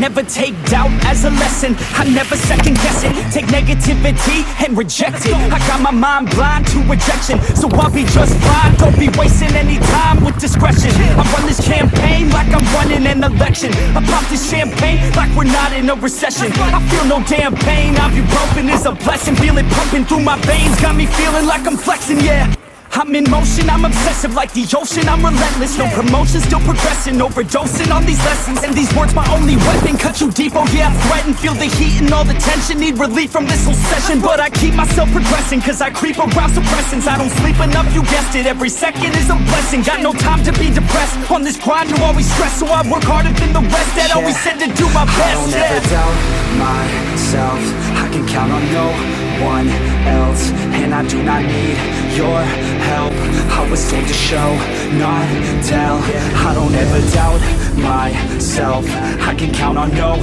never take doubt as a lesson. I never second guess it. Take negativity and reject it. I got my mind blind to rejection, so I'll be just fine. Don't be wasting any time with discretion. I run this campaign like I'm running an election. I pop this champagne like we're not in a recession. I feel no damn pain. Ibuprofen is a blessing. Feel it pumping through my veins. Got me feeling like I'm flexing, yeah. I'm in motion, I'm obsessive like the ocean, I'm relentless. No promotion, still progressing, overdosing on these lessons. And these words my only weapon, cut you deep, oh yeah, I threaten. Feel the heat and all the tension, need relief from this whole session. But I keep myself progressing, cause I creep around suppressants. I don't sleep enough, you guessed it, every second is a blessing. Got no time to be depressed, on this grind you always stress. So I work harder than the rest, that always said to do my best. I don't ever doubt myself, I can count on no one else. And I do not need your help, I was told to show, not tell. I don't ever doubt myself, I can count on no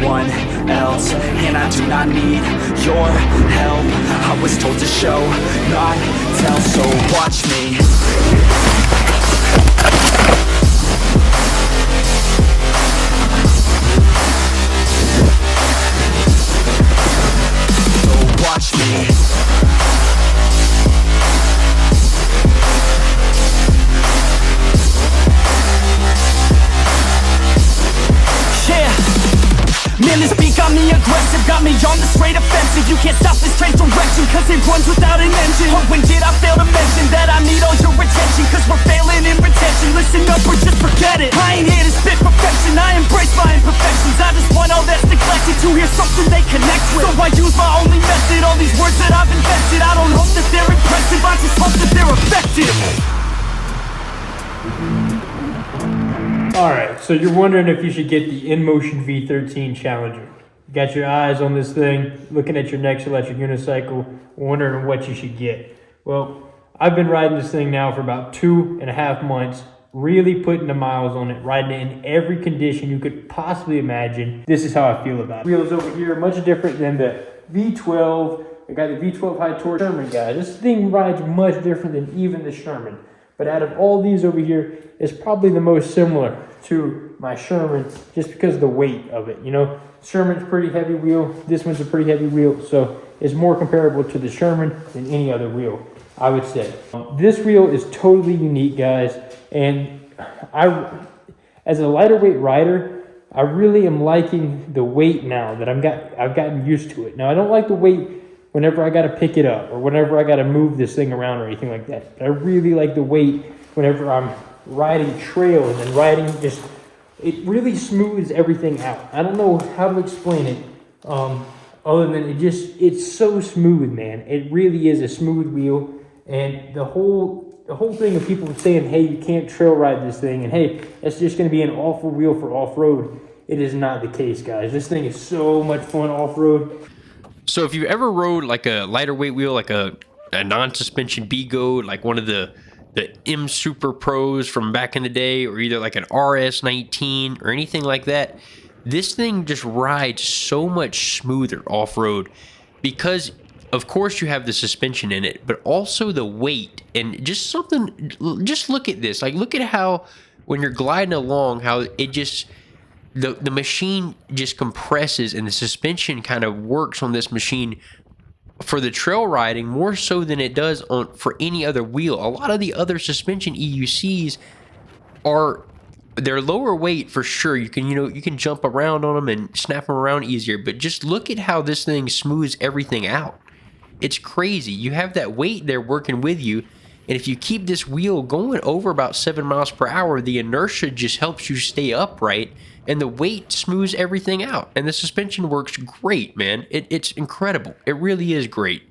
one else. And I do not need your help, I was told to show, not tell. So watch me. So watch me. Man, this beat got me aggressive, got me on the straight offensive. You can't stop this straight direction, cause it runs without an engine. Oh, when did I fail to mention that I need all your attention? Cause we're failing in retention, listen up or just forget it. I ain't here to spit perfection, I embrace my imperfections. I just want all that's neglected to hear something they connect with. So I use my only method, all these words that I've invested. I don't hope that they're impressive, I just hope that they're effective. Alright, so you're wondering if you should get the INMOTION V13 Challenger. You got your eyes on this thing, looking at your next electric unicycle, wondering what you should get. Well, I've been riding this thing now for about 2.5 months, really putting the miles on it, riding it in every condition you could possibly imagine. This is how I feel about it. Wheels over here, much different than the V12. I got the V12 high torque Sherman guy. This thing rides much different than even the Sherman. But out of all these over here, it's probably the most similar to my Sherman just because of the weight of it. You know, Sherman's pretty heavy wheel. This one's a pretty heavy wheel. So it's more comparable to the Sherman than any other wheel, I would say. This wheel is totally unique, guys. And as a lighter weight rider, I really am liking the weight now that I've gotten used to it. Now, I don't like the weight whenever I got to pick it up or whenever I got to move this thing around or anything like that. But I really like the weight whenever I'm riding trails and riding just, it really smooths everything out. I don't know how to explain it other than it's so smooth, man. It really is a smooth wheel. And the whole thing of people saying, hey, you can't trail ride this thing, and hey, it's just going to be an awful wheel for off-road. It is not the case, guys. This thing is so much fun off-road. So if you've ever rode like a lighter weight wheel, like a non-suspension B-Goat, like one of the M Super Pros from back in the day, or either like an RS19 or anything like that, this thing just rides so much smoother off-road because, of course, you have the suspension in it, but also the weight and just look at this. Like, look at how when you're gliding along, how it just... The machine just compresses and the suspension kind of works on this machine for the trail riding more so than it does for any other wheel. A lot of the other suspension EUCs they're lower weight for sure. You can jump around on them and snap them around easier, but just look at how this thing smooths everything out. It's crazy. You have that weight there working with you, and if you keep this wheel going over about 7 miles per hour, the inertia just helps you stay upright, and the weight smooths everything out. And the suspension works great, man. It's incredible. It really is great.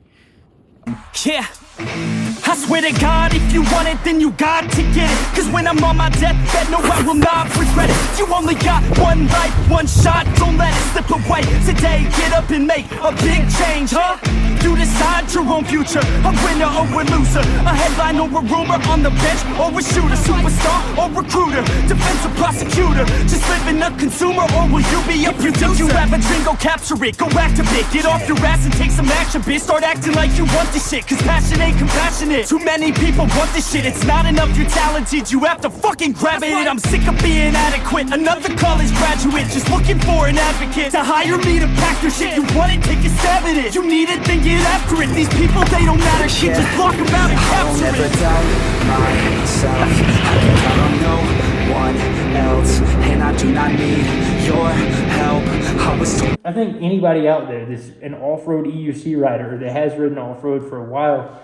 Yeah, I swear to God, if you want it, then you got to get it. Cause when I'm on my deathbed, no, I will not regret it. You only got one life, one shot, don't let it slip away. Today, get up and make a big change, huh? You decide your own future, a winner or a loser, a headline or a rumor, on the bench or a shooter, superstar or recruiter, defensive prosecutor, just living a consumer, or will you be a producer? If you have a dream, go capture it, go activate, get off your ass and take some action, bitch. Start acting like you want this shit, cause passion ain't compassionate. it. Too many people want this shit, it's not enough you're talented, you have to fucking grab it. I'm sick of being adequate, another college graduate just looking for an advocate to hire me to pack your shit. You want it, take a stab at it. You need it, then get after it. These people, they don't matter shit, just block them out and capture it. I will never doubt myself. I can count on no one else, and I do not need your help. I was told. I think anybody out there that's an off-road EUC rider that has ridden off-road for a while,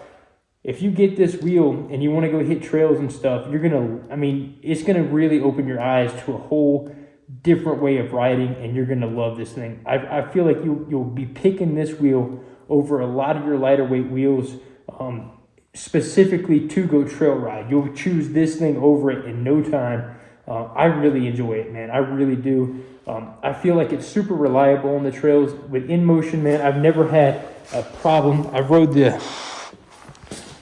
if you get this wheel and you want to go hit trails and stuff, you're gonna, I mean, it's gonna really open your eyes to a whole different way of riding, and you're gonna love this thing. I feel like you'll be picking this wheel over a lot of your lighter weight wheels, specifically to go trail ride. You'll choose this thing over it in no time. I really enjoy it, man. I really do. I feel like it's super reliable on the trails. With INMOTION, man, I've never had a problem. I rode this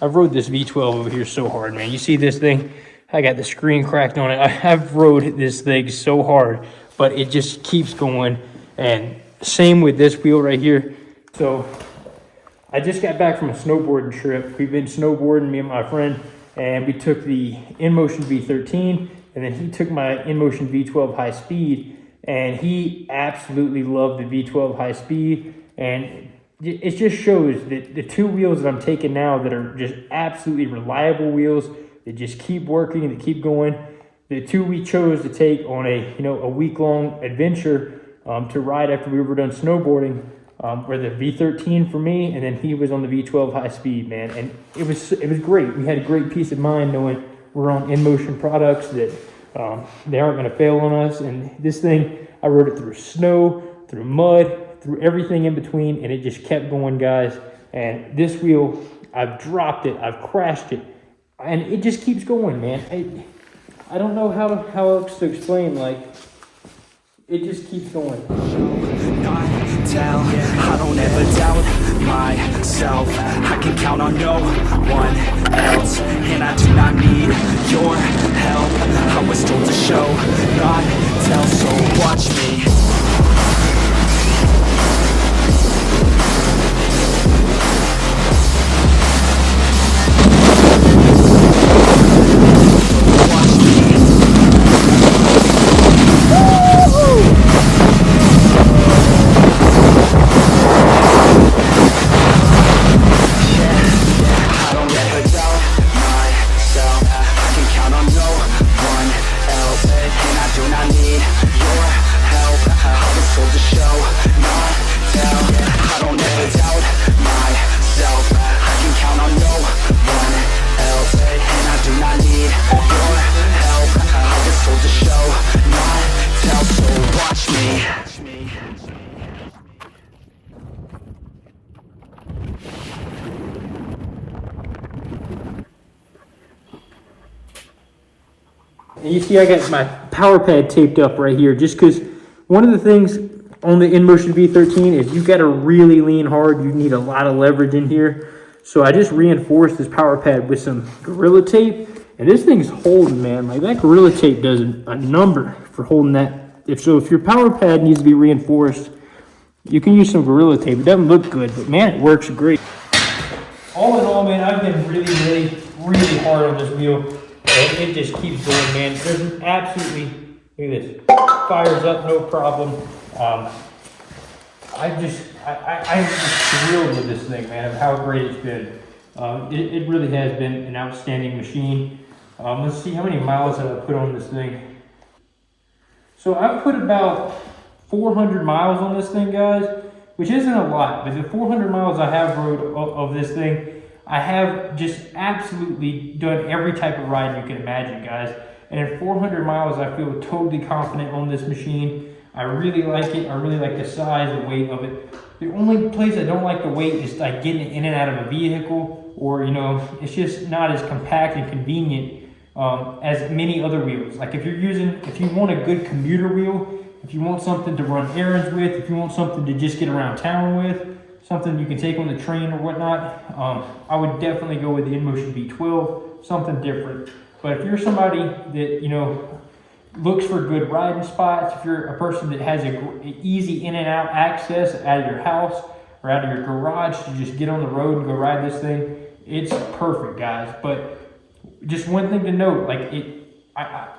V12 over here so hard, man. You see this thing? I got the screen cracked on it. I've rode this thing so hard, but it just keeps going. And same with this wheel right here. So I just got back from a snowboarding trip. We've been snowboarding, me and my friend, and we took the INMOTION V13, and then he took my INMOTION V12 high speed, and he absolutely loved the V12 high speed. And it just shows that the two wheels that I'm taking now that are just absolutely reliable wheels that just keep working, that keep going, the two we chose to take on a week-long adventure to ride after we were done snowboarding, were the V13 for me, and then he was on the V12 high speed, man. And it was great. We had a great peace of mind knowing we're on INMOTION products, that they aren't going to fail on us. And this thing, I rode it through snow, through mud, through everything in between, and it just kept going, guys. And this wheel, I've dropped it, I've crashed it, and it just keeps going, man. I don't know how else to explain, like, it just keeps going. Not tell, I don't ever doubt myself. I can count on no one else, and I do not need your help. I was told to show, not tell, so watch me. And you see I got my power pad taped up right here, just because one of the things on the INMOTION V13 is you got to really lean hard. You need a lot of leverage in here. So I just reinforced this power pad with some Gorilla Tape, and this thing's holding, man. Like, that Gorilla Tape does a number for holding that. If your power pad needs to be reinforced, you can use some Gorilla Tape. It doesn't look good, but man, it works great. All in all, man, I've been really hard on this wheel. And it just keeps going, man. There's an absolutely, look at this, fires up, no problem. I'm just thrilled with this thing, man, of how great it's been. It really has been an outstanding machine. Let's see, how many miles have I put on this thing? So I've put about 400 miles on this thing, guys, which isn't a lot, but the 400 miles I have rode of this thing, I have just absolutely done every type of ride you can imagine, guys. And at 400 miles, I feel totally confident on this machine. I really like it. I really like the size and weight of it. The only place I don't like the weight is like getting it in and out of a vehicle, or, it's just not as compact and convenient as many other wheels. Like if you want a good commuter wheel, if you want something to run errands with, if you want something to just get around town with, something you can take on the train or whatnot, I would definitely go with the INMOTION V12, something different. But if you're somebody that, looks for good riding spots, if you're a person that has an easy in and out access out of your house or out of your garage to just get on the road and go ride this thing, It's perfect, guys. But just one thing to note, like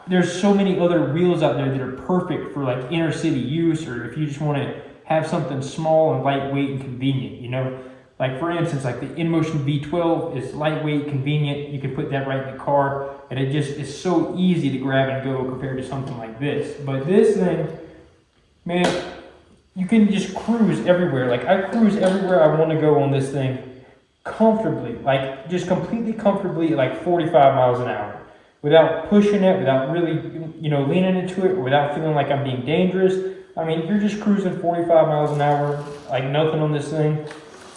there's so many other wheels out there that are perfect for like inner city use, or if you just want to have something small and lightweight and convenient, you know. Like for instance, like the INMOTION V12 is lightweight, convenient. You can put that right in the car, and it just is so easy to grab and go compared to something like this. But this thing, man, you can just cruise everywhere. Like I cruise everywhere I want to go on this thing comfortably, like just completely comfortably at like 45 miles an hour without pushing it, without really, you know, leaning into it, or without feeling like I'm being dangerous. I mean, you're just cruising 45 miles an hour like nothing on this thing.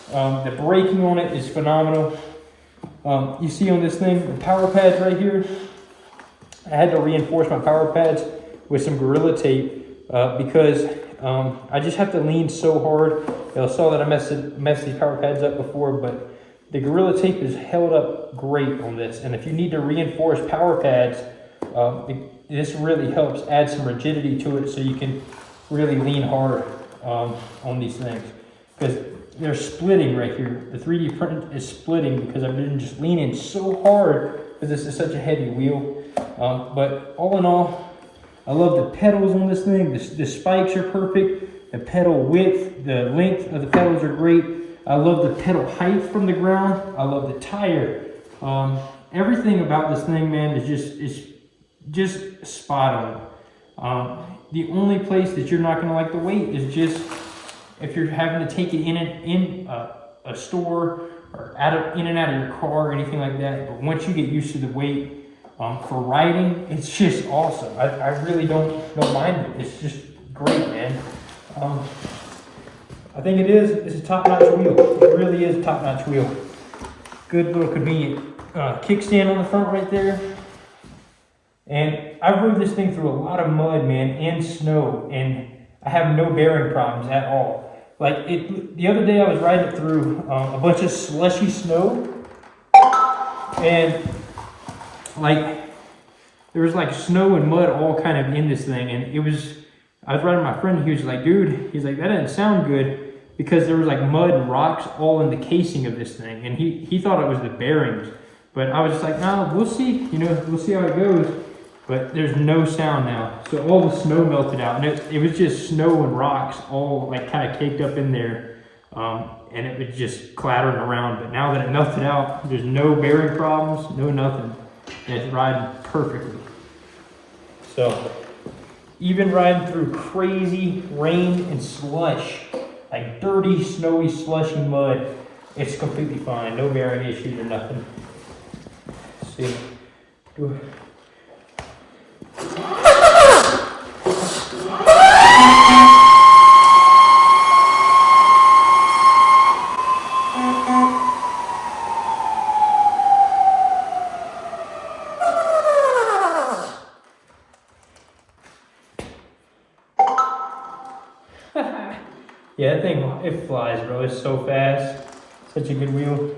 The braking on it is phenomenal. You see on this thing, the power pads right here, I had to reinforce my power pads with some Gorilla Tape because I just have to lean so hard. You know, I saw that I messed these power pads up before, but the Gorilla Tape is held up great on this. And if you need to reinforce power pads, this really helps add some rigidity to it so you can really lean hard on these things. Because they're splitting right here. The 3D print is splitting because I've been just leaning so hard because this is such a heavy wheel. But all in all, I love the pedals on this thing. The spikes are perfect. The pedal width, the length of the pedals are great. I love the pedal height from the ground. I love the tire. Everything about this thing, man, is just spot on. The only place that you're not going to like the weight is just if you're having to take it in a store or in and out of your car or anything like that. But once you get used to the weight for riding, it's just awesome. I really don't mind it. It's just great, man. I think it's a top-notch wheel. It really is a top-notch wheel. Good little convenient kickstand on the front right there. And I rode this thing through a lot of mud, man, and snow, and I have no bearing problems at all. Like the other day I was riding it through a bunch of slushy snow, and like there was like snow and mud all kind of in this thing, and I was riding with my friend, and he was like, dude, he's like, that doesn't sound good, because there was like mud and rocks all in the casing of this thing, and he thought it was the bearings, but I was just like, no, we'll see, you know, we'll see how it goes. But there's no sound now. So all the snow melted out, and it was just snow and rocks all like kind of caked up in there, and it was just clattering around. But now that it melted out, there's no bearing problems, no nothing. And it's riding perfectly. So even riding through crazy rain and slush, like dirty, snowy, slushy mud, it's completely fine. No bearing issues or nothing. Let's see. Yeah, that thing, it flies, bro. It's so fast. Such a good wheel.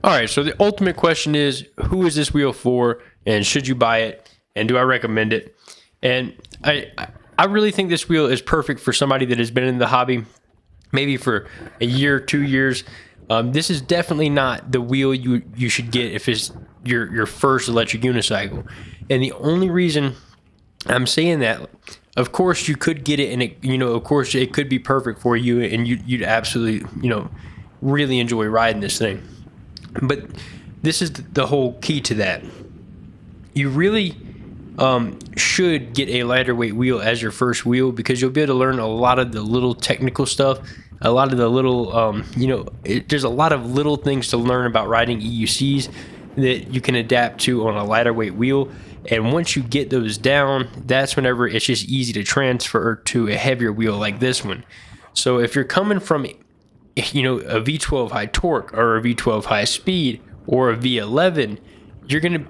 All right, so the ultimate question is, who is this wheel for, and should you buy it, and do I recommend it? And I really think this wheel is perfect for somebody that has been in the hobby maybe for a year, 2 years. This is definitely not the wheel you should get if it's your first electric unicycle. And the only reason I'm saying that, of course you could get it, and it, of course it could be perfect for you, and you'd absolutely, really enjoy riding this thing. But this is the whole key to that. You really should get a lighter weight wheel as your first wheel, because you'll be able to learn a lot of the little technical stuff, a lot of the little, there's a lot of little things to learn about riding EUCs that you can adapt to on a lighter weight wheel. And once you get those down, that's whenever it's just easy to transfer to a heavier wheel like this one. So if you're coming from a V12 high torque or a V12 high speed or a V11,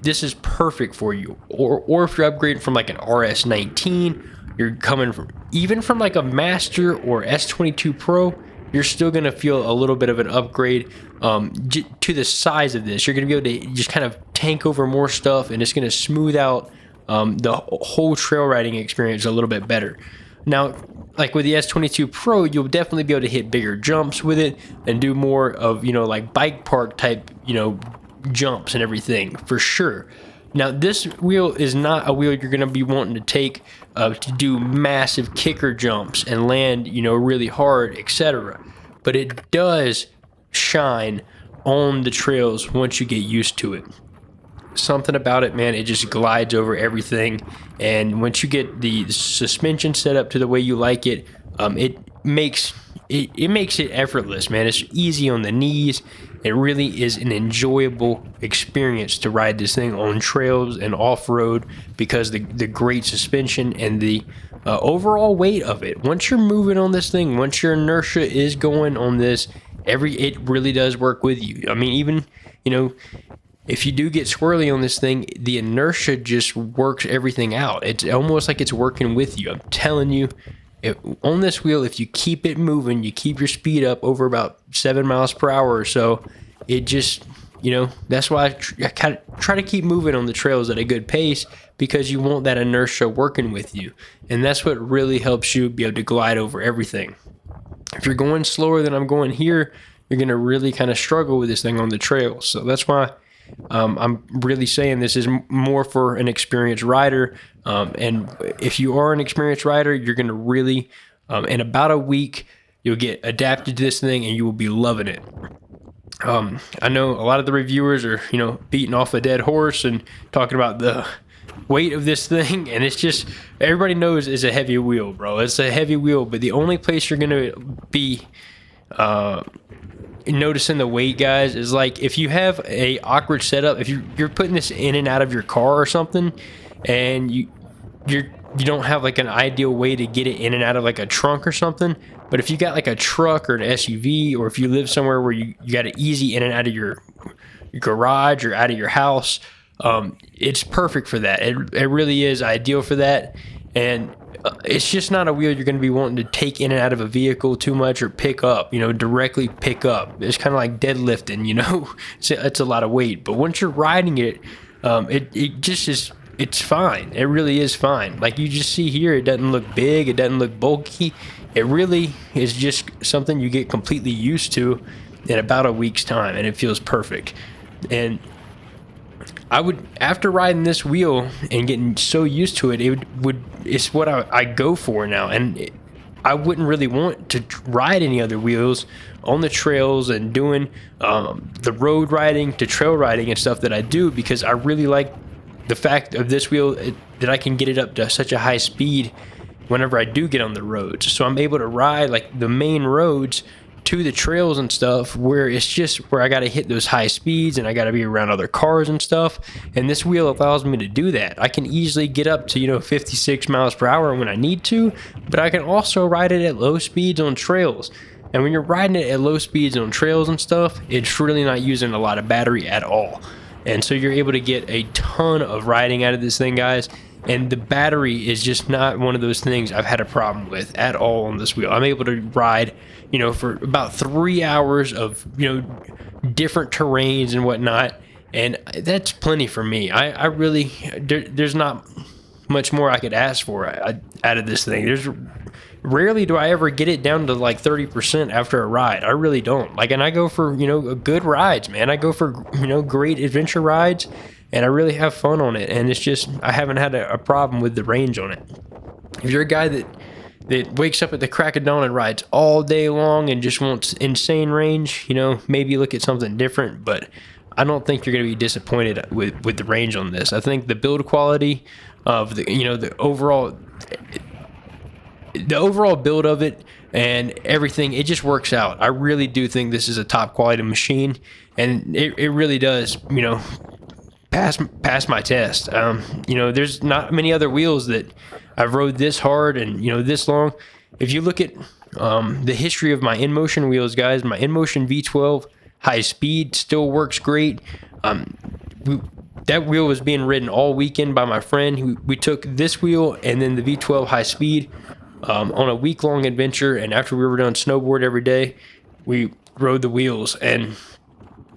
this is perfect for you. Or if you're upgrading from like an RS19, you're coming from like a Master or S22 Pro, you're still going to feel a little bit of an upgrade to the size of this. You're going to be able to just kind of tank over more stuff, and it's going to smooth out the whole trail riding experience a little bit better. Now, like with the S22 Pro, you'll definitely be able to hit bigger jumps with it and do more of, like bike park type, jumps and everything for sure. Now, this wheel is not a wheel you're going to be wanting to take to do massive kicker jumps and land, really hard, etc. But it does shine on the trails once you get used to it. Something about it, man, it just glides over everything. And once you get the suspension set up to the way you like it, it makes it effortless, man. It's easy on the knees. It really is an enjoyable experience to ride this thing on trails and off-road, because the great suspension and the overall weight of it. Once you're moving on this thing, once your inertia is going on this, it really does work with you. I mean, even, if you do get squirrely on this thing, the inertia just works everything out. It's almost like it's working with you. I'm telling you, on this wheel, if you keep it moving, you keep your speed up over about 7 miles per hour or so, it just, that's why I kind of try to keep moving on the trails at a good pace, because you want that inertia working with you. And that's what really helps you be able to glide over everything. If you're going slower than I'm going here, you're going to really kind of struggle with this thing on the trails. So that's why I'm really saying this is more for an experienced rider. And if you are an experienced rider, you're going to really, in about a week, you'll get adapted to this thing and you will be loving it. I know a lot of the reviewers are, beating off a dead horse and talking about the weight of this thing. And it's just, everybody knows it's a heavy wheel, bro. It's a heavy wheel, but the only place you're going to be, noticing the weight, guys, is like if you have a awkward setup, if you're putting this in and out of your car or something, and you don't have like an ideal way to get it in and out of like a trunk or something. But if you got like a truck or an SUV, or if you live somewhere where you got it easy in and out of your garage or out of your house, it's perfect for that. It really is ideal for that. And it's just not a wheel you're going to be wanting to take in and out of a vehicle too much, or pick up, directly pick up. It's kind of like deadlifting, it's a lot of weight. But once you're riding it, it just is, it's fine. It really is fine. Like you just see here, it doesn't look big. It doesn't look bulky. It really is just something you get completely used to in about a week's time, and it feels perfect. And I would, after riding this wheel and getting so used to it, it's what I go for now. And I wouldn't really want to ride any other wheels on the trails and doing the road riding to trail riding and stuff that I do, because I really like the fact of this wheel that I can get it up to such a high speed whenever I do get on the roads. So I'm able to ride like the main roads to the trails and stuff, where it's just where I got to hit those high speeds and I got to be around other cars and stuff. And this wheel allows me to do that. I can easily get up to 56 miles per hour when I need to, but I can also ride it at low speeds on trails. And when you're riding it at low speeds on trails and stuff, it's really not using a lot of battery at all. And so you're able to get a ton of riding out of this thing, guys. and the battery is just not one of those things I've had a problem with at all on this wheel. I'm able to ride, for about 3 hours of, different terrains and whatnot, and that's plenty for me. I really, there's not much more I could ask for out of this thing. Rarely do I ever get it down to like 30% after a ride. I really don't. And I go for, good rides, man. I go for, great adventure rides, and I really have fun on it. And it's just, I haven't had a problem with the range on it. If you're a guy that wakes up at the crack of dawn and rides all day long and just wants insane range, maybe look at something different, but I don't think you're going to be disappointed with the range on this. I think the build quality of the overall build of it and everything, it just works out. I really do think this is a top quality machine, and it really does, pass my test. There's not many other wheels that I've rode this hard and, this long. If you look at the history of my INMOTION wheels, guys, my INMOTION V12 high speed still works great. That wheel was being ridden all weekend by my friend. We took this wheel and then the V12 high speed on a week-long adventure, and after we were done snowboard every day, we rode the wheels. And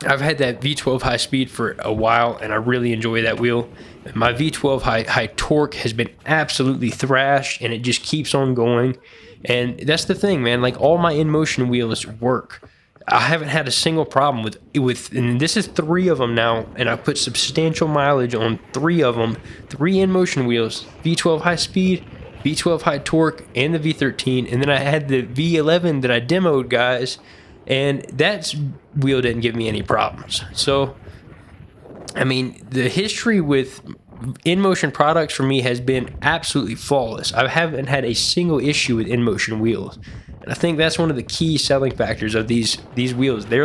I've had that V12 high speed for a while, and I really enjoy that wheel. My V12 high torque has been absolutely thrashed, and it just keeps on going. And that's the thing, man. All my INMOTION wheels work. I haven't had a single problem with, and this is 3 of them now, and I put substantial mileage on 3 of them. 3 INMOTION wheels: V12 high speed, V12 high torque, and the V13. And then I had the V11 that I demoed, guys, and that wheel didn't give me any problems. So, the history with INMOTION products for me has been absolutely flawless. I haven't had a single issue with INMOTION wheels. And I think that's one of the key selling factors of these wheels. They're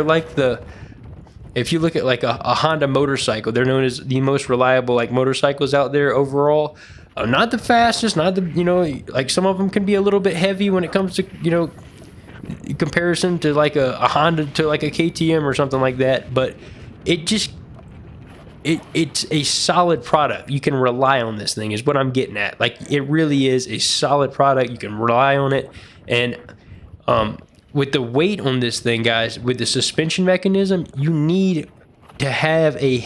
if you look at a Honda motorcycle, they're known as the most reliable motorcycles out there overall. Not the fastest, not the, some of them can be a little bit heavy when it comes to, in comparison to a Honda to a KTM or something like that. But it's a solid product. You can rely on this thing is what I'm getting at. It really is a solid product. You can rely on it. And with the weight on this thing, guys, with the suspension mechanism, you need to have a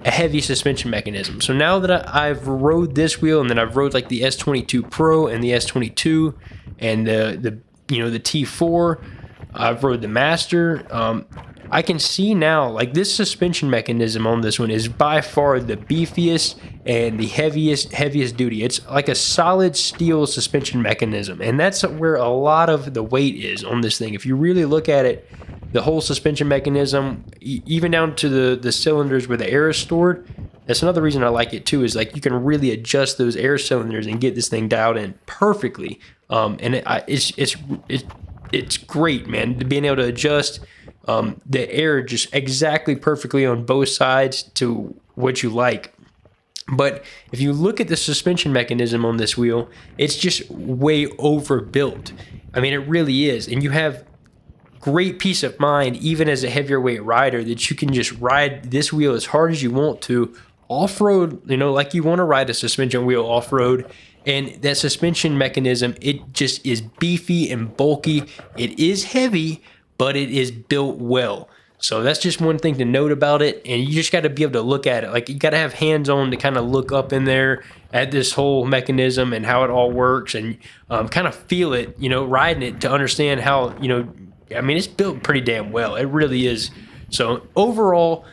heavy suspension mechanism. So now that I've rode this wheel, and then I've rode the S22 Pro and the S22 and the T4, I've rode the Master. I can see now this suspension mechanism on this one is by far the beefiest and the heaviest duty. It's like a solid steel suspension mechanism, and that's where a lot of the weight is on this thing. If you really look at it, the whole suspension mechanism, even down to the cylinders where the air is stored, that's another reason I like it too, is you can really adjust those air cylinders and get this thing dialed in perfectly. And it's great, man, being able to adjust the air just exactly perfectly on both sides to what you like. But if you look at the suspension mechanism on this wheel, it's just way overbuilt. It really is. And you have great peace of mind, even as a heavier weight rider, that you can just ride this wheel as hard as you want to off-road, like you want to ride a suspension wheel off-road. And that suspension mechanism, it just is beefy and bulky. It is heavy, but it is built well. So that's just one thing to note about it. And you just got to be able to look at it. You got to have hands on to kind of look up in there at this whole mechanism and how it all works, and kind of feel it, riding it to understand how, it's built pretty damn well. It really is. So overall,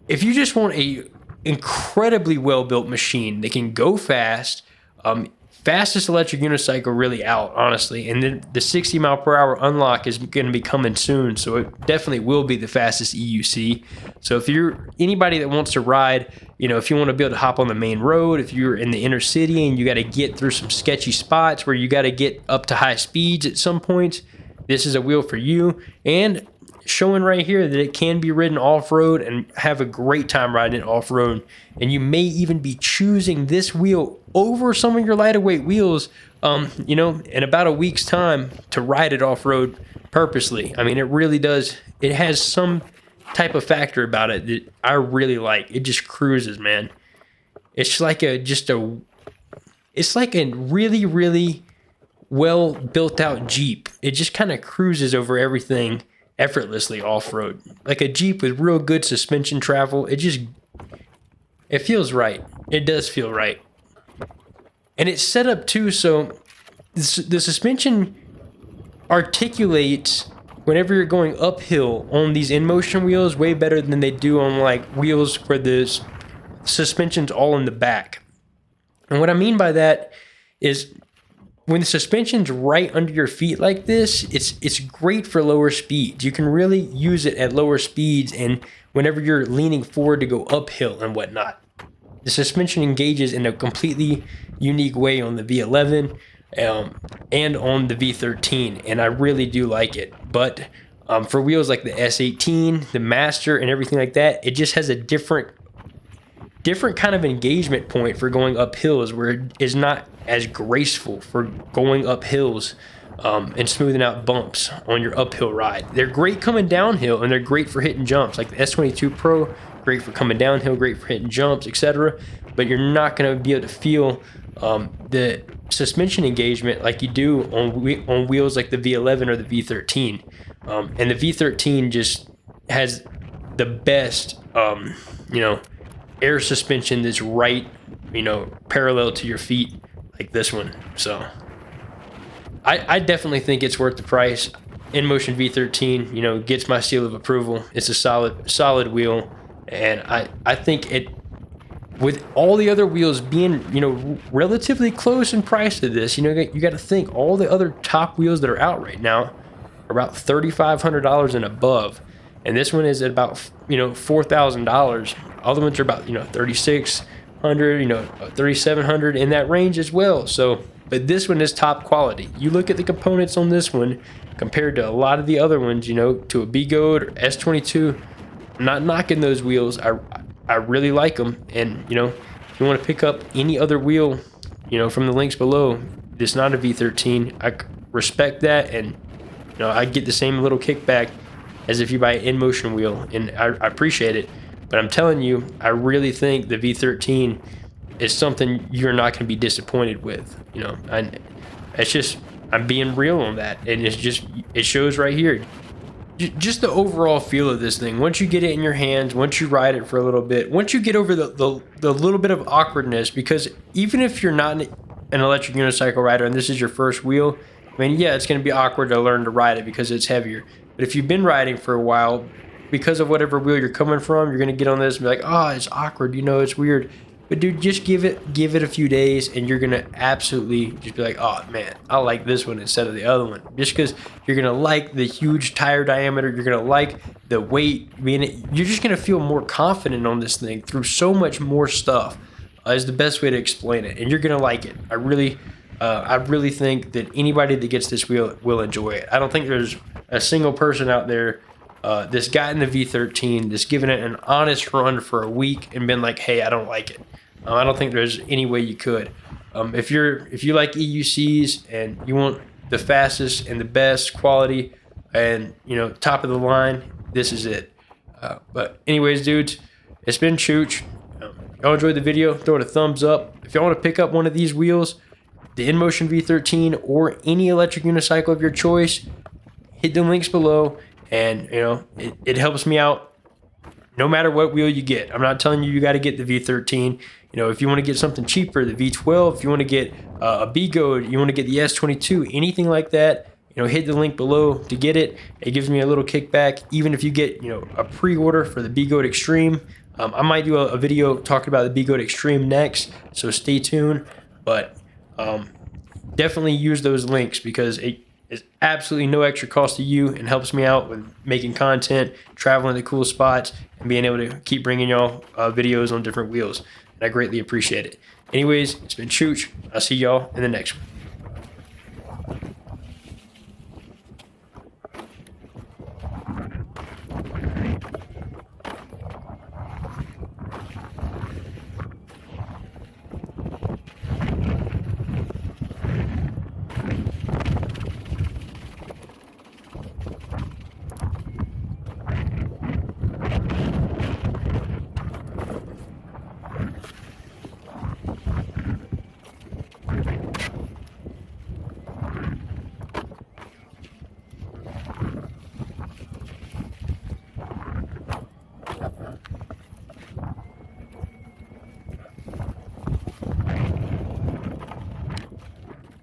if you just want a incredibly well-built machine that can go fast, fastest electric unicycle really out, honestly. And then the 60 mile per hour unlock is going to be coming soon, so it definitely will be the fastest EUC. So if you're anybody that wants to ride, if you want to be able to hop on the main road, if you're in the inner city and you got to get through some sketchy spots where you got to get up to high speeds at some points, this is a wheel for you. And showing right here that it can be ridden off-road and have a great time riding it off-road. And you may even be choosing this wheel over some of your lighter weight wheels, in about a week's time to ride it off-road purposely. It really does. It has some type of factor about it that I really like. It just cruises, man. it's like it's like a really, really well built out Jeep. It just kind of cruises over everything effortlessly off-road. Like a Jeep with real good suspension travel. It feels right. It does feel right. And it's set up too, so the suspension articulates whenever you're going uphill on these INMOTION wheels way better than they do on like wheels where the suspension's all in the back. And what I mean by that is when the suspension's right under your feet like this, it's great for lower speeds. You can really use it at lower speeds and whenever you're leaning forward to go uphill and whatnot. The suspension engages in a completely unique way on the V11 and on the V13, and I really do like it. But for wheels like the S18, the Master, and everything like that, it just has a different kind of engagement point for going up hills where it is not as graceful for going up hills and smoothing out bumps on your uphill ride. They're great coming downhill and they're great for hitting jumps, like the S22 Pro, great for coming downhill, great for hitting jumps, etc. But you're not going to be able to feel the suspension engagement like you do on wheels like the V11 or the V13. And the V13 just has the best, air suspension that's right, parallel to your feet like this one. So I definitely think it's worth the price. INMOTION V13, gets my seal of approval. It's a solid wheel, and I think it, with all the other wheels being, relatively close in price to this, you got to think all the other top wheels that are out right now are about $3,500 and above, and this one is at about $4,000. Other ones are about $3,600, $3,700 in that range as well. So, but this one is top quality. You look at the components on this one compared to a lot of the other ones, to a B-Goat or S22. I'm not knocking those wheels. I really like them. And, if you want to pick up any other wheel, from the links below, it's not a V13. I respect that. And, I get the same little kickback as if you buy an INMOTION wheel. And I appreciate it. But I'm telling you, I really think the V13 is something you're not going to be disappointed with. I'm being real on that. And it shows right here. Just the overall feel of this thing, once you get it in your hands, once you ride it for a little bit, once you get over the little bit of awkwardness, because even if you're not an electric unicycle rider and this is your first wheel, it's going to be awkward to learn to ride it because it's heavier. But if you've been riding for a while, because of whatever wheel you're coming from, you're going to get on this and be like, oh, it's awkward, it's weird. But dude, just give it a few days and you're going to absolutely just be like, oh man, I like this one instead of the other one. Just because you're going to like the huge tire diameter, you're going to like the weight. You're just going to feel more confident on this thing through so much more stuff is the best way to explain it. And you're going to like it. I really think that anybody that gets this wheel will enjoy it. I don't think there's a single person out there that's gotten the V13 that's given it an honest run for a week and been like, hey, I don't like it. I don't think there's any way you could. If you like EUCs and you want the fastest and the best quality and top of the line, this is it. But anyways, dudes, it's been Chooch. Y'all enjoyed the video, throw it a thumbs up. If y'all want to pick up one of these wheels, the INMOTION V13 or any electric unicycle of your choice, hit the links below. And it helps me out no matter what wheel you get. I'm not telling you got to get the V13. If you want to get something cheaper, the V12, if you want to get a B-Goat, you want to get the S22, anything like that, hit the link below to get it. It gives me a little kickback. Even if you get a pre-order for the B-Goat Extreme, I might do a video talking about the B-Goat Extreme next, so stay tuned. But definitely use those links because it is absolutely no extra cost to you and helps me out with making content, traveling to cool spots, and being able to keep bringing y'all videos on different wheels. And I greatly appreciate it. Anyways, it's been Chooch. I'll see y'all in the next one.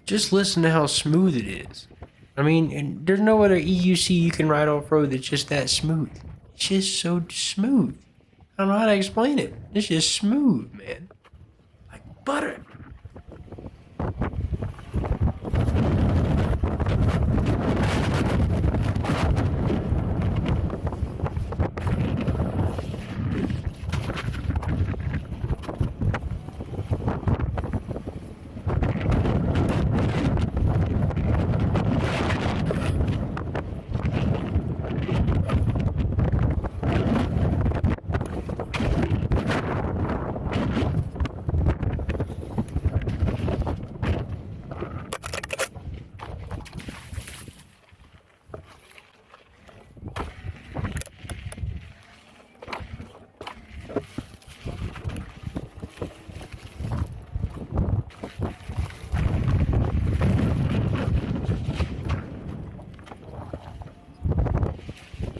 just listen to how smooth it is. I mean, and there's no other EUC you can ride off-road that's just that smooth. It's just so smooth. I don't know how to explain it. It's just smooth, man. Like butter.